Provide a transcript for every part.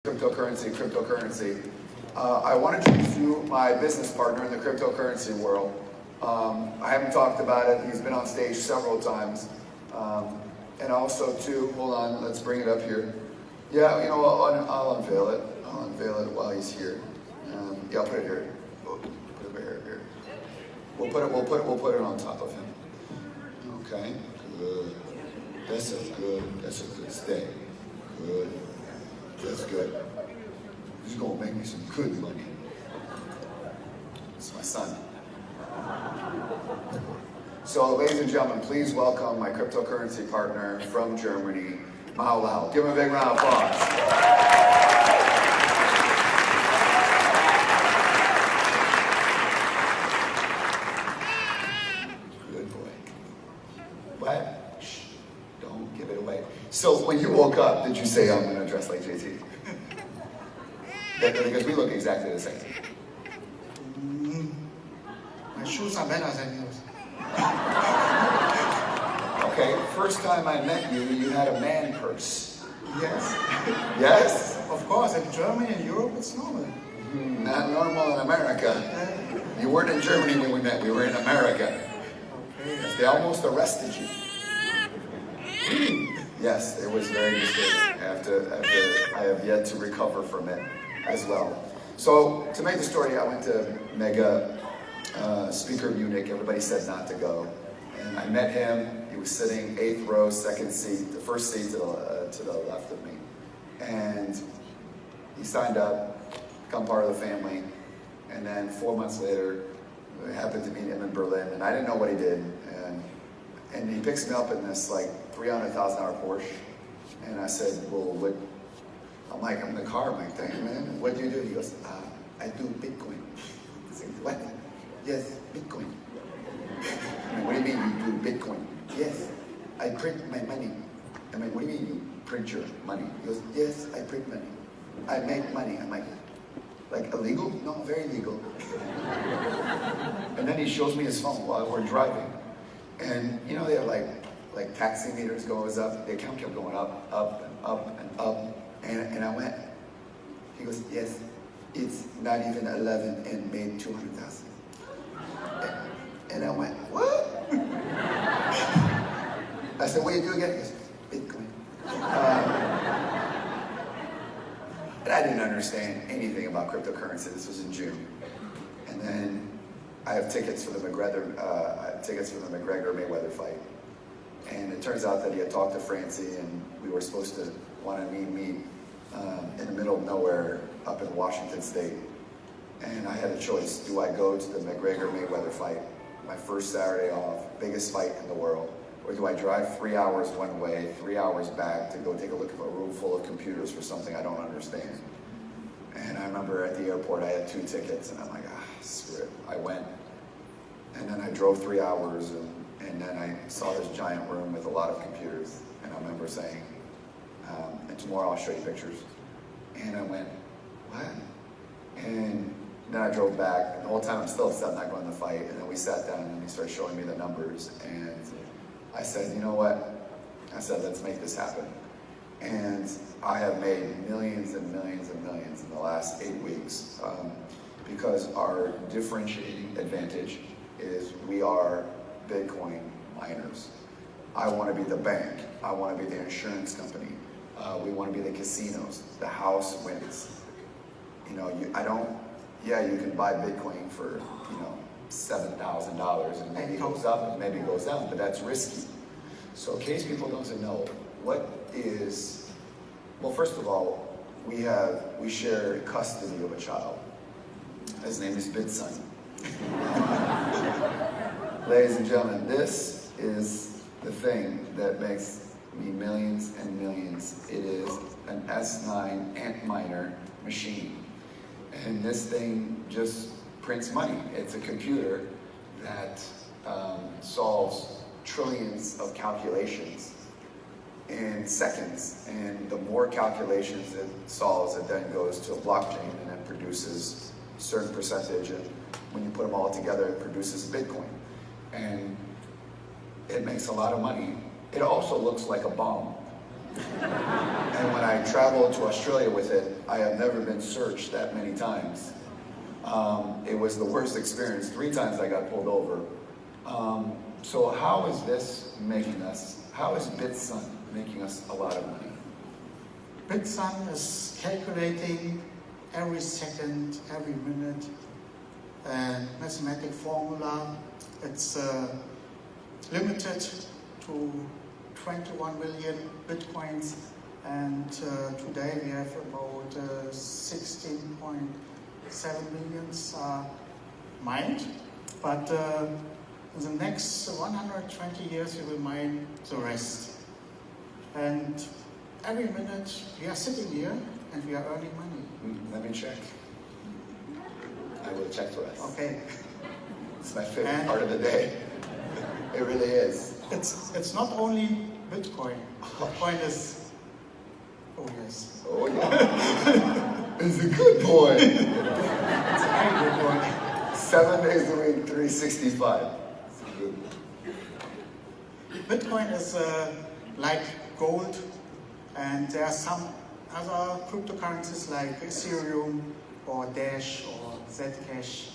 Cryptocurrency. I want to introduce you my business partner in the cryptocurrency world. I haven't talked about it. He's been on stage several times. And also too, hold on, let's bring it up here. Yeah, you know what, I'll unveil it. I'll unveil it while he's here. Yeah, I'll put it here. Put it here. We'll put it on top of him. Okay, good. That's a good stay. Good. That's good. He's gonna make me some good money. It's my son. So, ladies and gentlemen, please welcome my cryptocurrency partner from Germany, Mao Lal. Give him a big round of applause. Good boy. What? Shh. Don't give it away. So, when you woke up, did you say, I'm gonna dress like JT? Because we look exactly the same. My shoes are better than yours. Okay, first time I met you, you had a man purse. Yes. Yes? Of course, in Germany and Europe it's normal. Not normal in America. You weren't in Germany when we met, we were in America. Okay. They almost arrested you. Yes, it was very disturbing. I have yet to recover from it as well. So, to make the story, I went to Mega Speaker Munich. Everybody said not to go. And I met him. He was sitting 8th row, 2nd seat, the first seat to the left of me. And he signed up, become part of the family. And then 4 months later, I happened to meet him in Berlin. And I didn't know what he did. And he picks me up in this like $300,000 Porsche. And I said, well, what? I'm in the car. I'm like, dang, man, what do you do? He goes, I do Bitcoin. I said, what? Yes, Bitcoin. I mean, what do you mean you do Bitcoin? Yes, I print my money. I mean, what do you mean you print your money? He goes, yes, I print money. I make money. I'm like illegal? No, very legal. And then he shows me his phone while we're driving. And you know, they have like taxi meters goes up. The account kept going up, and up, and up. And I went, he goes, yes, it's not even 11 and made 200,000. And I went, what? I said, what do you do again? He goes, Bitcoin. And I didn't understand anything about cryptocurrency. This was in June. And then I have tickets for the McGregor Mayweather fight. And it turns out that he had talked to Francie, and we were supposed to want to meet in the middle of nowhere up in Washington State. And I had a choice. Do I go to the McGregor Mayweather fight, my first Saturday off, biggest fight in the world, or do I drive 3 hours one way, 3 hours back to go take a look at a room full of computers for something I don't understand? And I remember at the airport I had 2 tickets, and I'm like, screw it. I went, and then I drove 3 hours, and then I saw this giant room with a lot of computers, and I remember saying, and tomorrow I'll show you pictures. And I went, what? And then I drove back, and the whole time I'm still upset not going to the fight, and then we sat down and he started showing me the numbers, and I said, you know what? I said, let's make this happen. And I have made millions and millions and millions in the last 8 weeks because our differentiating advantage is we are Bitcoin miners. I want to be the bank. I want to be the insurance company. We want to be the casinos. The house wins. You know, you can buy Bitcoin for, $7,000 and maybe it goes up and maybe it goes down, but that's risky. So in case people don't know, well, first of all, we share custody of a child. His name is Bitson. Ladies and gentlemen, this is the thing that makes me millions and millions. It is an S9 Antminer machine. And this thing just prints money. It's a computer that solves trillions of calculations in seconds. And the more calculations it solves, it then goes to a blockchain and then produces a certain percentage. And when you put them all together, it produces Bitcoin. And it makes a lot of money. It also looks like a bomb. And when I traveled to Australia with it, I have never been searched that many times. It was the worst experience. 3 times I got pulled over. So how is this making us, how is BitSun making us a lot of money? BitSun is calculating every second, every minute, and mathematical formula. It's limited to 21 million bitcoins, and today we have about 16.7 million mined. But in the next 120 years, we will mine the rest. And every minute we are sitting here and we are earning money. Let me check. I will check for us. Okay. It's my favorite part of the day. It really is. It's not only Bitcoin. Bitcoin is, oh yes. Oh yeah. It's a good point. It's a very good point. 7 days a week, 365. It's a good one. Bitcoin is like gold, and there are some other cryptocurrencies like Ethereum or Dash or Zcash,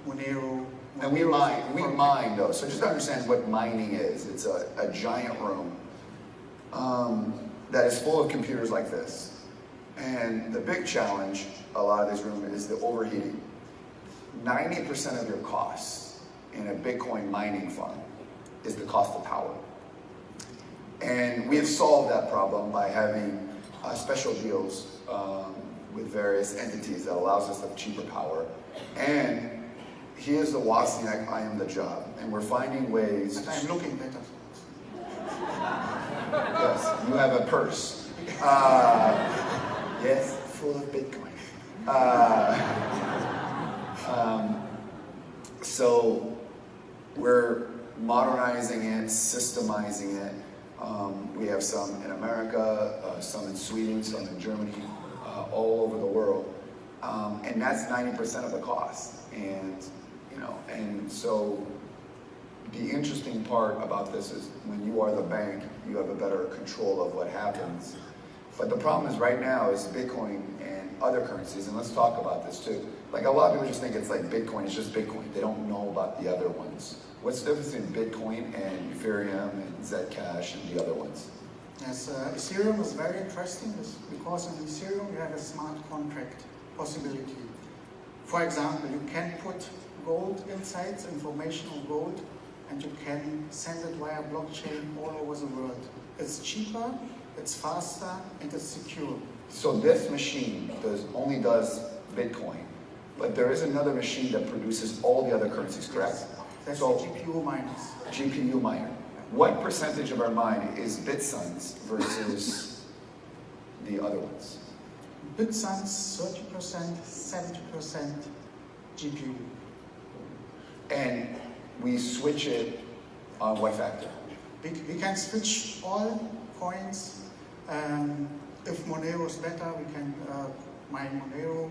Monero. And we mine though. So just to understand what mining is, it's a giant room that is full of computers like this. And the big challenge, a lot of this room, is the overheating. 90% of your costs in a Bitcoin mining farm is the cost of power. And we have solved that problem by having special deals with various entities that allows us to have cheaper power. And he is the Wozniak, I am the job. And we're finding ways. But I'm looking better. Yes, you have a purse. Yes, full of Bitcoin. So we're modernizing it, systemizing it. We have some in America, some in Sweden, some in Germany, all over the world. And that's 90% of the cost. And, you know, and so the interesting part about this is when you are the bank, you have a better control of what happens. But the problem is right now is Bitcoin and other currencies, and let's talk about this too. Like a lot of people just think it's like Bitcoin, it's just Bitcoin. They don't know about the other ones. What's the difference between Bitcoin and Ethereum and Zcash and the other ones? Yes, Ethereum is very interesting because in Ethereum you have a smart contract possibility. For example, you can put gold inside, information on gold, and you can send it via blockchain all over the world. It's cheaper, it's faster, and it's secure. So this machine only does Bitcoin, but there is another machine that produces all the other currencies, correct? Yes. That's so, the GPU miners. GPU miner. What percentage of our mine is BitSun's versus the other ones? BitSun's 30%, 70% GPU. And we switch it on what factor? We can switch all coins. If Monero is better, we can mine Monero.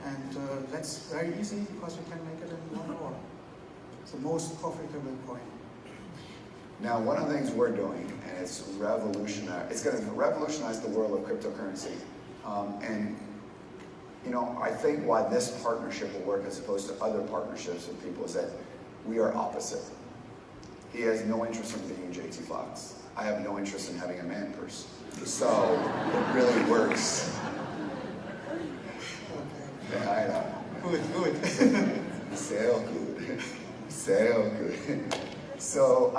And that's very easy because we can make it in 1 hour. It's the most profitable coin. Now, one of the things we're doing, and it's revolutionary, it's going to revolutionize the world of cryptocurrency. And, you know, I think why this partnership will work as opposed to other partnerships with people is that we are opposite. He has no interest in being JT Foxx. I have no interest in having a man purse. So, it really works. Yeah, I know. Good. Sale good. Sale good. So,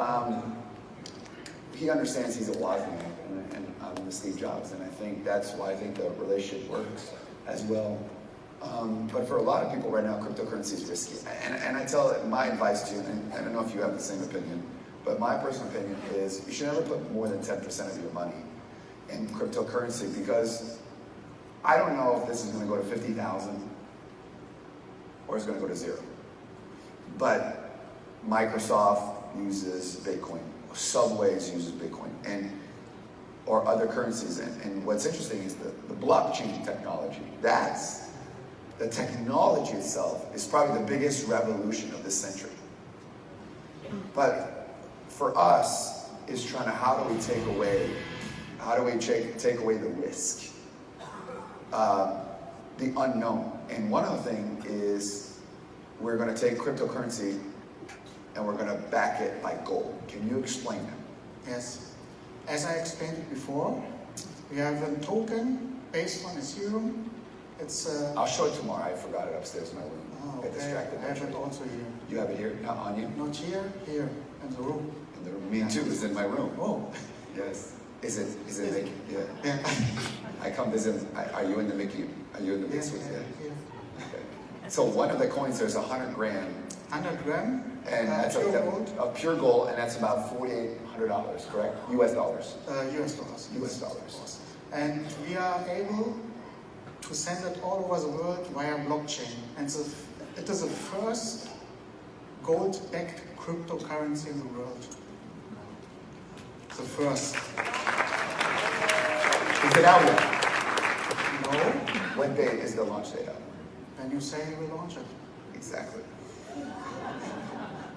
he understands he's a Wozniak, and I'm the Steve Jobs, and I think that's why I think the relationship works as well. But for a lot of people right now, cryptocurrency is risky. And I tell my advice to you, and I don't know if you have the same opinion, but my personal opinion is you should never put more than 10% of your money in cryptocurrency, because I don't know if this is going to go to 50,000 or it's going to go to 0. But Microsoft uses Bitcoin, Subways uses Bitcoin, or other currencies. And what's interesting is the blockchain technology. That's the technology itself is probably the biggest revolution of this century. But for us, is trying to how do we take away the risk? the unknown. And one of the things is we're going to take cryptocurrency and we're going to back it by gold. Can you explain that? Yes. As I explained it before, we have a token based on Ethereum. It's I'll show it tomorrow. I forgot it upstairs in my room. Oh, Get distracted. I have it also here. You have it here? Not on you? Not here, here, in the room. In the room. Me too. It's in my room. Oh. Yes. Is it Mickey? Yeah. Yeah. I come visit. Are you in the Mickey? Are you in the mix with that? Here. Okay. So one of the coins, there's 100 grand. 100 gram. And that's pure gold. of pure gold, and that's about $4,800, correct? US dollars. US dollars. US dollars. And we are able to send it all over the world via blockchain. And it is the first gold-backed cryptocurrency in the world. The first. Is it out yet? No. What date is the launch date out? When you say you will launch it. Exactly.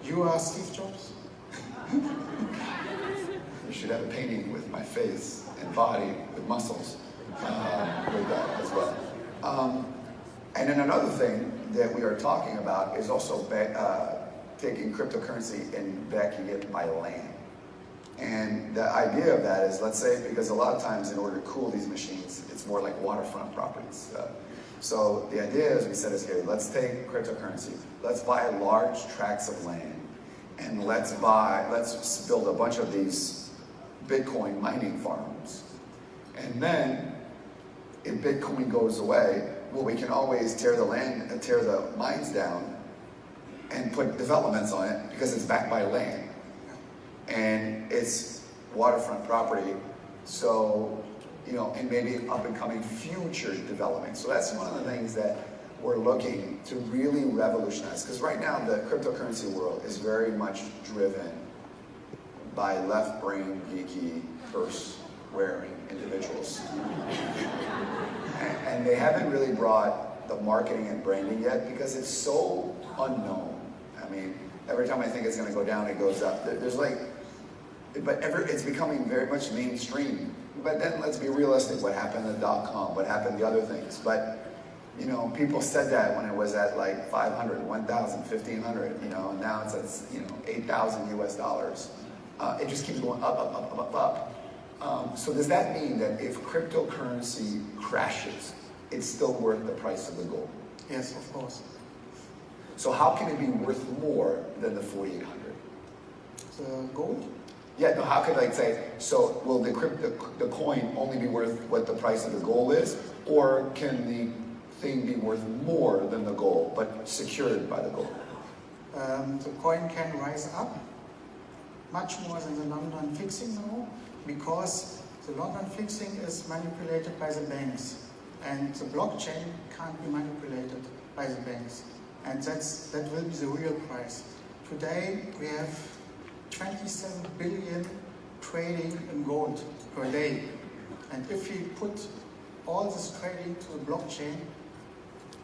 You are Steve Jobs. You should have a painting with my face and body with muscles with that as well. And then another thing that we are talking about is also taking cryptocurrency and backing it by land. And the idea of that is, let's say, because a lot of times in order to cool these machines, it's more like waterfront properties. So the idea, as we said, is here, let's take cryptocurrency, let's buy large tracts of land, and let's build a bunch of these Bitcoin mining farms. And then, if Bitcoin goes away, well, we can always tear the mines down and put developments on it because it's backed by land. And it's waterfront property, so, and maybe up and coming future development. So that's one of the things that we're looking to really revolutionize. Because right now, the cryptocurrency world is very much driven by left-brain, geeky, purse-wearing individuals. And they haven't really brought the marketing and branding yet because it's so unknown. I mean, every time I think it's going to go down, it goes up. It's becoming very much mainstream. But then let's be realistic. What happened to .com? What happened to other things? But, people said that when it was at like 500, 1,000, 1,500, and now it's at, 8,000 US dollars. It just keeps going up. So does that mean that if cryptocurrency crashes, it's still worth the price of the gold? Yes, of course. So how can it be worth more than the 4,800? The gold? Yeah, no, how could I say, so will the coin only be worth what the price of the gold is, or can the thing be worth more than the gold, but secured by the gold? The coin can rise up much more than the London fixing now, because the London fixing is manipulated by the banks, and the blockchain can't be manipulated by the banks, and that will be the real price. Today we have 27 billion trading in gold per day, and if we put all this trading to the blockchain,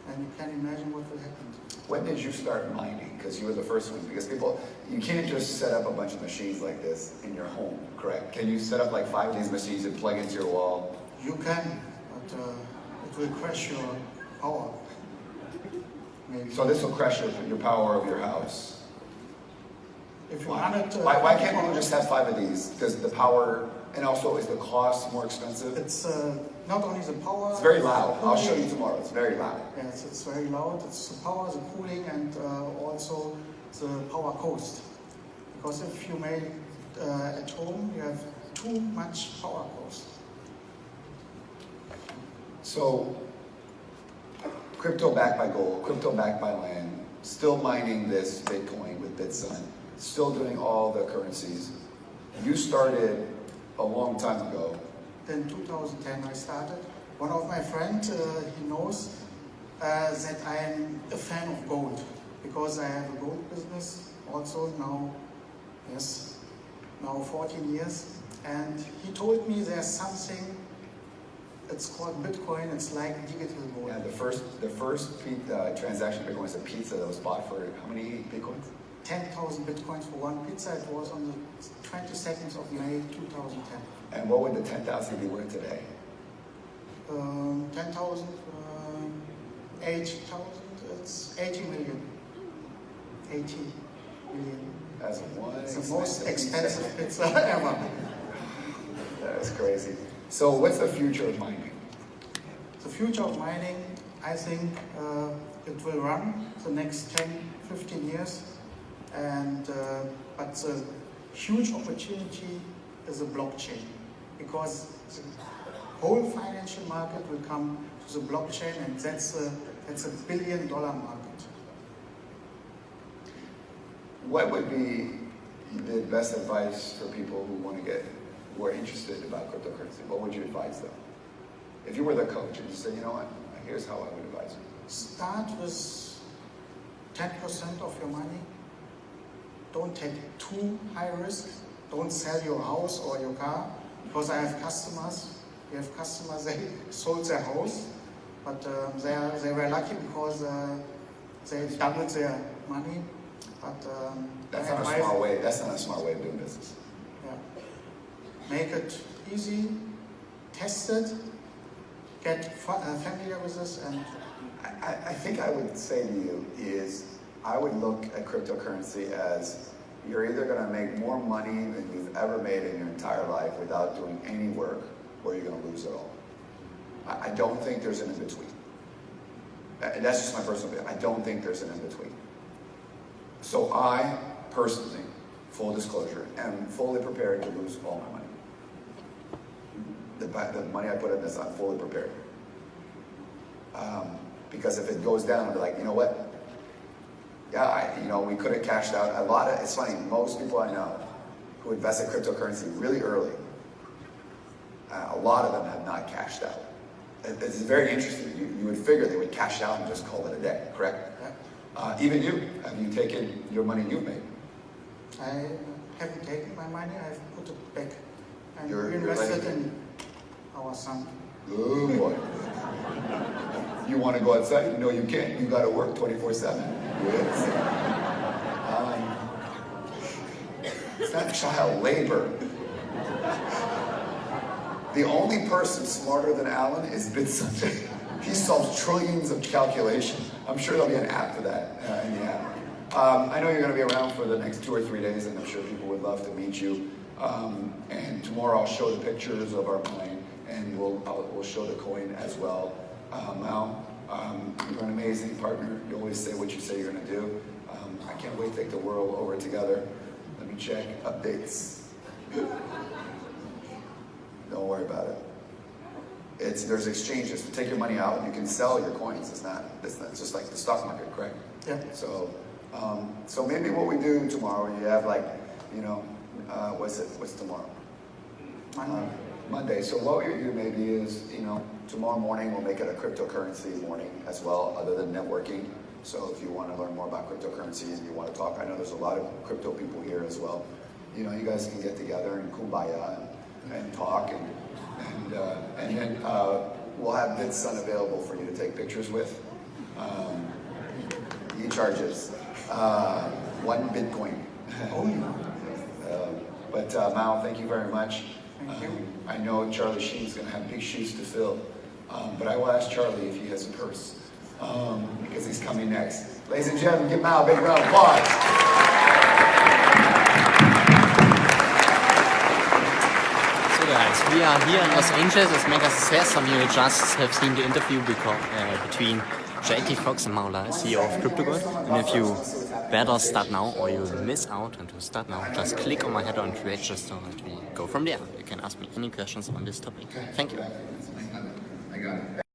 then you can imagine what will happen. When did you start mining? Because you were the first one. Because you can't just set up a bunch of machines like this in your home, correct? Can you set up like 5 of these machines and plug into your wall? You can, but it will crash your power. Maybe. So this will crash your power of your house. If you run it, why can't people just have 5 of these? Because the power, and also is the cost more expensive? It's not only the power. It's very loud. I'll show you tomorrow. It's very loud. Yes, it's very loud. It's the power, the cooling, and also the power cost. Because if you make at home, you have too much power cost. So, crypto backed by gold, crypto backed by land, still mining this Bitcoin with BitSun, still doing all the currencies. You started a long time ago. In 2010 I started. One of my friends, he knows that I am a fan of gold, because I have a gold business also now, now 14 years. And he told me there's something, it's called Bitcoin, it's like digital gold. Yeah, the first transaction of Bitcoin was a pizza that was bought for how many Bitcoins? 10,000 Bitcoins for one pizza. It was on the 22nd of May 2010. And what would the 10,000 be worth today? 10,000, 80,000, it's 80 million. 80 million. That's one It's the most expensive pizza. pizza ever. That is crazy. So what's the future of mining? The future of mining, I think it will run the next 10, 15 years. And but the huge opportunity is the blockchain, because the whole financial market will come to the blockchain, and that's a $1 billion market. What would be the best advice for people who are interested about cryptocurrency? What would you advise them? If you were the coach and you said, you know what, here's how I would advise you. Start with 10% of your money. Don't take too high risk. Don't sell your house or your car, because I have customers. We have customers, they sold their house, but they were lucky because they doubled their money. But that's not a smart way. That's not a smart way of doing business. Yeah. Make it easy, test it, get familiar with this, and I think I would say to you is I would look at cryptocurrency as you're either going to make more money than you've ever made in your entire life without doing any work, or you're going to lose it all. I don't think there's an in-between. And that's just my personal opinion. I don't think there's an in-between. So I, personally, full disclosure, am fully prepared to lose all my money. The money I put in this, I'm fully prepared. Because if it goes down, I'll be like, you know what? Yeah, we could have cashed out. It's funny, most people I know who invest in cryptocurrency really early, a lot of them have not cashed out. It's very interesting. You would figure they would cash out and just call it a day, correct? Even you, have you taken your money you've made? I haven't taken my money, I've put it back. And You're invested in our son. Good boy. You want to go outside? No, you can't. You got to work 24/7. It's not child labor. The only person smarter than Alan is BitSunday. He solves trillions of calculations. I'm sure there'll be an app for that in the app. I know you're going to be around for the next 2 or 3 days, and I'm sure people would love to meet you. And tomorrow I'll show the pictures of our plane, and we'll show the coin as well. Mao, you're an amazing partner. You always say what you say you're going to do. I can't wait to take the world over together. Let me check updates. Don't worry about it. There's exchanges. To take your money out, you can sell your coins. It's just like the stock market, correct? Yeah. So maybe what we do tomorrow, you have what's tomorrow? Monday. So what we do maybe is, tomorrow morning we'll make it a cryptocurrency morning as well, other than networking. So if you want to learn more about cryptocurrencies and you want to talk, I know there's a lot of crypto people here as well. You guys can get together and kumbaya and talk, and then we'll have BitSun available for you to take pictures with. He charges 1 Bitcoin. But Mao, thank you very much. Thank you. I know Charlie Sheen's going to have big shoes to fill, but I will ask Charlie if he has a purse, because he's coming next. Ladies and gentlemen, give Mao a big round of applause. So guys, we are here in Los Angeles, as Mega says. Some of you just have seen the interview between Foxx and Mao Lal, CEO of CryptoGold. And if you better start now or you miss out and to start now, just click on my header and register and we go from there. You can ask me any questions on this topic. Thank you. I got it.